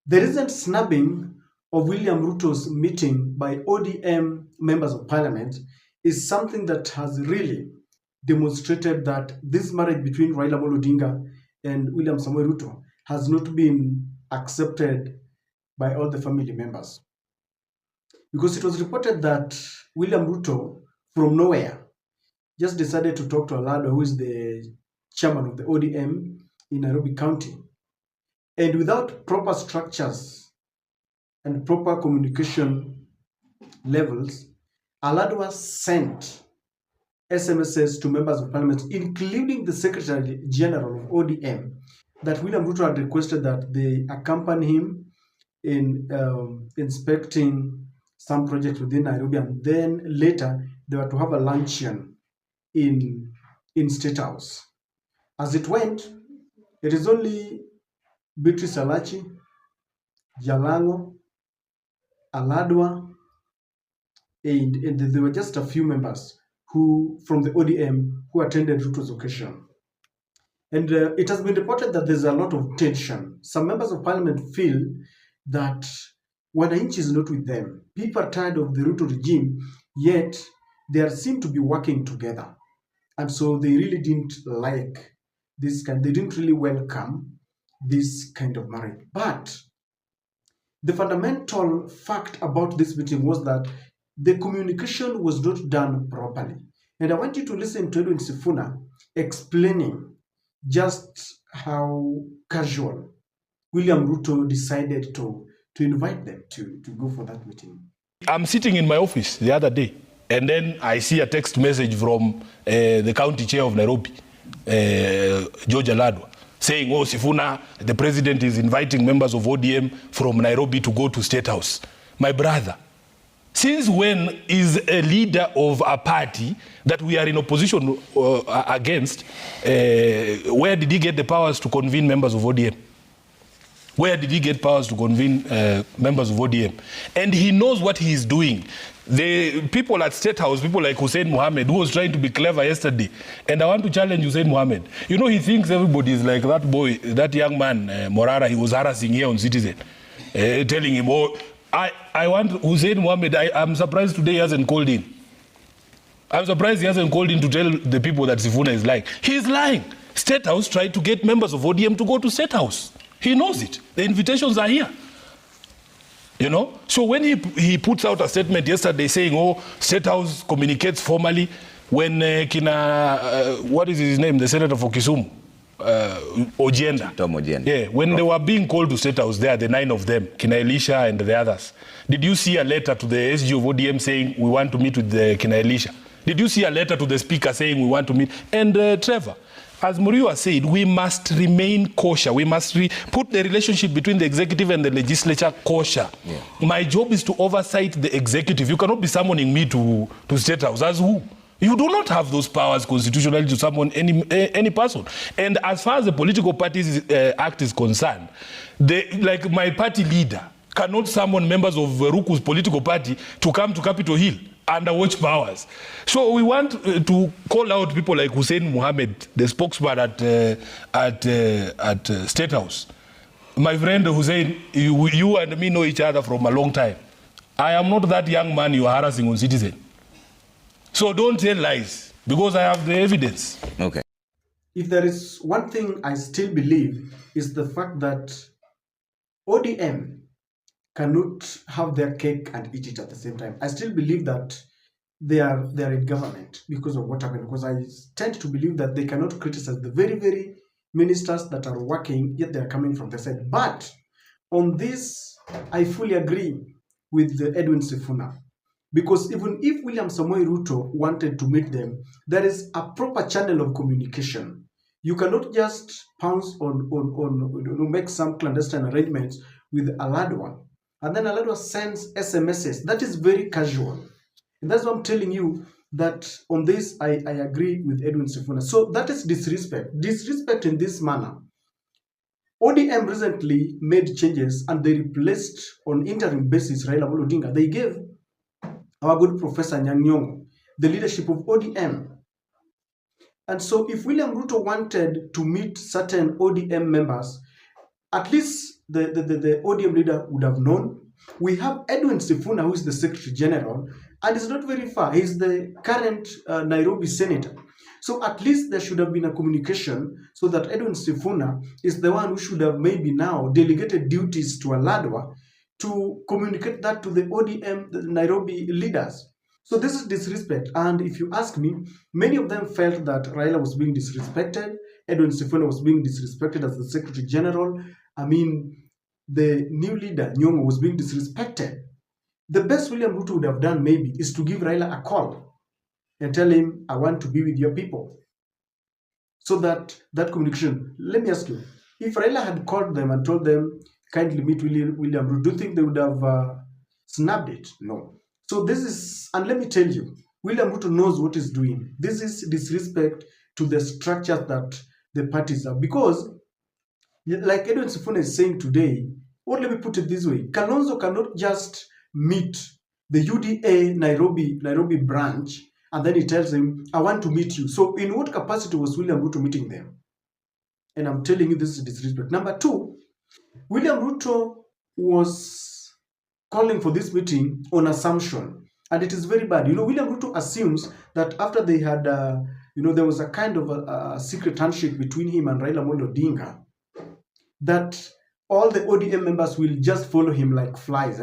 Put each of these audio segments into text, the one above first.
The recent snubbing of William Ruto's meeting by ODM members of parliament is something that has really demonstrated that this marriage between Raila Amolo Odinga and William Samoei Ruto has not been accepted by all the family members. Because it was reported that William Ruto, from nowhere, just decided to talk to Alado, who is the chairman of the ODM in Nairobi County. And without proper structures and proper communication levels, Aladwa sent SMSs to members of parliament, including the Secretary General of ODM, that William Ruto had requested that they accompany him in inspecting some projects within Nairobi, and then later they were to have a luncheon in State House. As it went, it is only Beatrice Alachi, Jalango, Aladwa, and there were just a few members who from the ODM who attended Ruto's occasion. And it has been reported that there's a lot of tension. Some members of parliament feel that Wananchi is not with them. People are tired of the Ruto regime, yet they seem to be working together. And so they really didn't like this kind, they didn't really welcome this kind of marriage. But the fundamental fact about this meeting was that the communication was not done properly. And I want you to listen to Edwin Sifuna explaining just how casual William Ruto decided to invite them to go for that meeting. I'm sitting in my office the other day, and then I see a text message from the county chair of Nairobi, George Aladwa, saying, oh, Sifuna, the president is inviting members of ODM from Nairobi to go to State House. My brother, since when is a leader of a party that we are in opposition against, where did he get the powers to convene members of ODM? Where did he get powers to convene members of ODM? And he knows what he is doing. The people at State House, people like Hussein Mohammed, who was trying to be clever yesterday, and I want to challenge Hussein Mohammed. You know, he thinks everybody is like that boy, that young man, Morara, he was harassing here on Citizen, telling him, oh, I want Hussein Mohammed, I'm surprised today he hasn't called in. I'm surprised he hasn't called in to tell the people that Sifuna is lying. He's lying. State House tried to get members of ODM to go to State House. He knows it. The invitations are here. You know? So when he puts out a statement yesterday saying, oh, State House communicates formally, when what is his name, the senator for Kisumu, Ojienda. Tom Ojienda. Yeah, when they were being called to State House there, the 9 of them, Kina Elisha and the others, did you see a letter to the SG of ODM saying, we want to meet with the Kina Elisha? Did you see a letter to the speaker saying, we want to meet? And Trevor, as Muriwa said, we must remain kosher. We must put the relationship between the executive and the legislature kosher. Yeah. My job is to oversight the executive. You cannot be summoning me to State House. As who? You do not have those powers constitutionally to summon any person. And as far as the political parties act is concerned, like my party leader cannot summon members of Ruku's political party to come to Capitol Hill under watch powers. So we want to call out people like Hussein Mohammed, the spokesman at State House. My friend Hussein, you and me know each other from a long time. I am not that young man you are harassing on Citizen. So don't tell lies, because I have the evidence. Okay. If there is one thing I still believe is the fact that ODM cannot have their cake and eat it at the same time. I still believe that they are in government because of what happened, because I tend to believe that they cannot criticize the very, very ministers that are working, yet they are coming from the side. But on this, I fully agree with Edwin Sifuna, because even if William Samoei Ruto wanted to meet them, there is a proper channel of communication. You cannot just pounce on make some clandestine arrangements with Aladwa, and then Aladwa sends SMSs. That is very casual. And that's what I'm telling you, that on this, I agree with Edwin Sifuna. So that is disrespect. Disrespect in this manner. ODM recently made changes and they replaced on interim basis Raila Amolo Odinga. They gave our good Professor Nyongo the leadership of ODM. And so if William Ruto wanted to meet certain ODM members, at least the ODM leader would have known. We have Edwin Sifuna, who is the Secretary General, and it's not very far. He's the current Nairobi Senator. So at least there should have been a communication so that Edwin Sifuna is the one who should have maybe now delegated duties to Aladwa to communicate that to the ODM, the Nairobi leaders. So this is disrespect. And if you ask me, many of them felt that Raila was being disrespected. Edwin Sifuna was being disrespected as the Secretary General. I mean, the new leader, Nyongo, was being disrespected. The best William Ruto would have done maybe is to give Raila a call and tell him, I want to be with your people. So that communication, let me ask you, if Raila had called them and told them, kindly meet William Ruto, do you think they would have snapped it? No. So this is, and let me tell you, William Ruto knows what he's doing. This is disrespect to the structures that the parties have. Because, like Edwin Sifuna is saying today, or let me put it this way, Kalonzo cannot just meet the UDA Nairobi branch and then he tells him, I want to meet you. So in what capacity was William Ruto meeting them? And I'm telling you, this is disrespect. Number two, William Ruto was calling for this meeting on assumption. And it is very bad. William Ruto assumes that after they had, there was a kind of a secret handshake between him and Raila Amolo Odinga, that all the ODM members will just follow him like flies.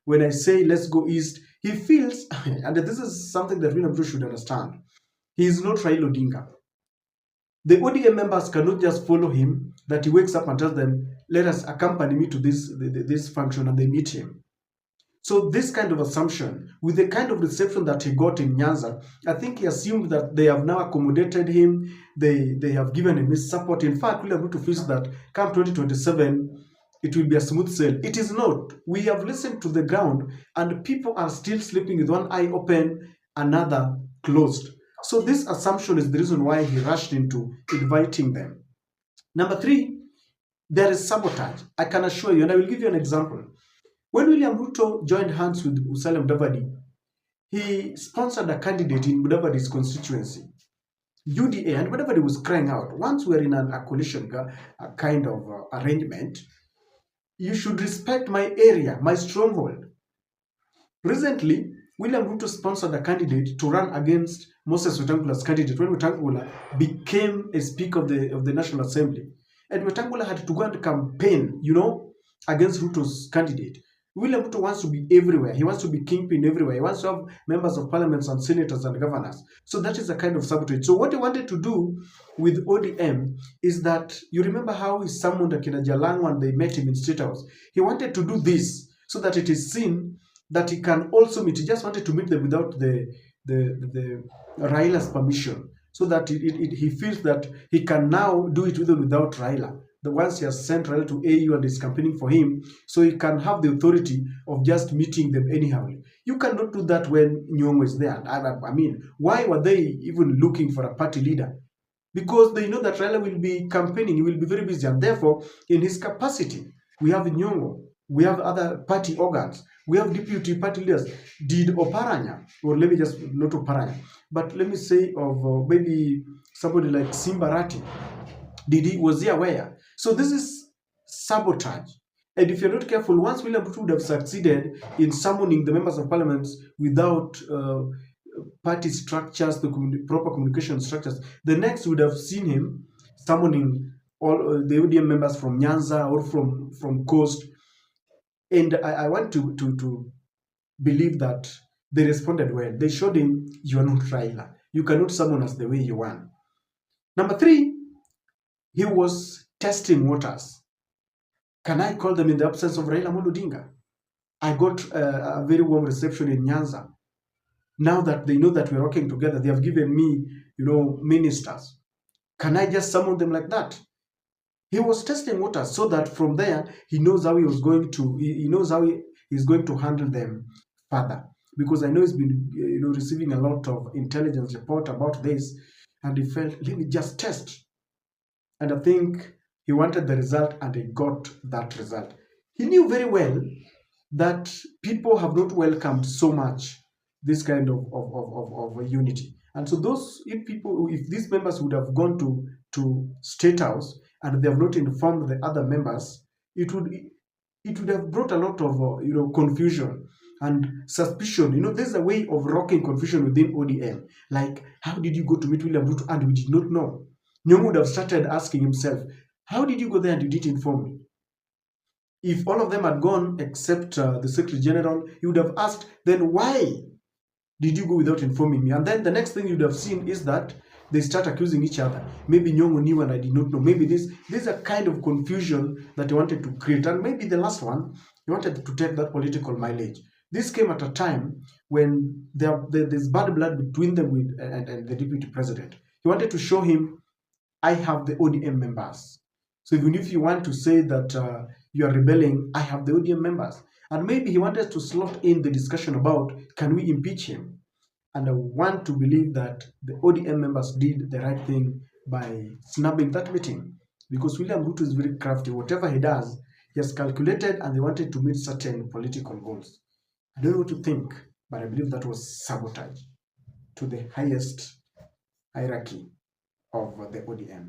When I say let's go east, he feels, and this is something that William Ruto should understand, he is not Raila Odinga. The ODM members cannot just follow him, that he wakes up and tells them, let us accompany me to this function, and they meet him. So this kind of assumption, with the kind of reception that he got in Nyanza, I think he assumed that they have now accommodated him, they have given him his support. In fact, William Ruto feels that come 2027, it will be a smooth sail. It is not. We have listened to the ground and people are still sleeping with one eye open, another closed. So this assumption is the reason why he rushed into inviting them. Number three, there is sabotage. I can assure you, and I will give you an example. When William Ruto joined hands with Musalia Mudavadi, he sponsored a candidate in Mudavadi's constituency, UDA, and Mudavadi was crying out, once we're in a coalition, a kind of arrangement, you should respect my area, my stronghold. Recently, William Ruto sponsored a candidate to run against Moses Wetangula's candidate when Wetangula became a speaker of the National Assembly. And Wetangula had to go and campaign, against Ruto's candidate. William Ruto wants to be everywhere. He wants to be kingpin everywhere. He wants to have members of parliaments and senators and governors. So that is a kind of sabotage. So what he wanted to do with ODM is that, you remember how he summoned Akina Jalango and they met him in State House. He wanted to do this so that it is seen that he can also meet. He just wanted to meet them without the Raila's permission, so that he feels that he can now do it with or without Raila. The ones he has sent Raila to AU and is campaigning for him, so he can have the authority of just meeting them anyhow. You cannot do that when Nyongo is there. I mean, why were they even looking for a party leader? Because they know that Raila will be campaigning, he will be very busy, and therefore, in his capacity, we have Nyongo, we have other party organs, we have deputy party leaders. Did Oparanya, or let me just, not Oparanya, but let me say of maybe somebody like Simbarati, was he aware? So this is sabotage. And if you're not careful, once William Ruto would have succeeded in summoning the members of parliament without party structures, the proper communication structures, the next would have seen him summoning all the ODM members from Nyanza or from Coast. And I want to believe that they responded well. They showed him, you are not Raila. You cannot summon us the way you want. Number three, he was testing waters. Can I call them in the absence of Raila Amolo Odinga? I got a very warm reception in Nyanza. Now that they know that we're working together, they have given me, ministers. Can I just summon them like that? He was testing waters so that from there, he knows how he was going to, he knows how he is going to handle them further. Because I know he's been, receiving a lot of intelligence report about this, and he felt, let me just test. And I think he wanted the result, and he got that result. He knew very well that people have not welcomed so much this kind of unity. And so if these members would have gone to State House and they have not informed the other members, it would have brought a lot of confusion and suspicion. There's a way of rocking confusion within ODM. Like, how did you go to meet William Ruto and we did not know? Nyongo would have started asking himself, how did you go there and you didn't inform me? If all of them had gone except the Secretary General, he would have asked, then why did you go without informing me? And then the next thing you'd have seen is that they start accusing each other. Maybe Nyongo knew and I did not know. Maybe there's a kind of confusion that he wanted to create. And maybe the last one, he wanted to take that political mileage. This came at a time when there's bad blood between them and the deputy president. He wanted to show him, I have the ODM members. So even if you want to say that you are rebelling, I have the ODM members. And maybe he wanted to slot in the discussion about, can we impeach him? And I want to believe that the ODM members did the right thing by snubbing that meeting. Because William Ruto is very crafty. Whatever he does, he has calculated and they wanted to meet certain political goals. I don't know what to think, but I believe that was sabotage to the highest hierarchy of the ODM.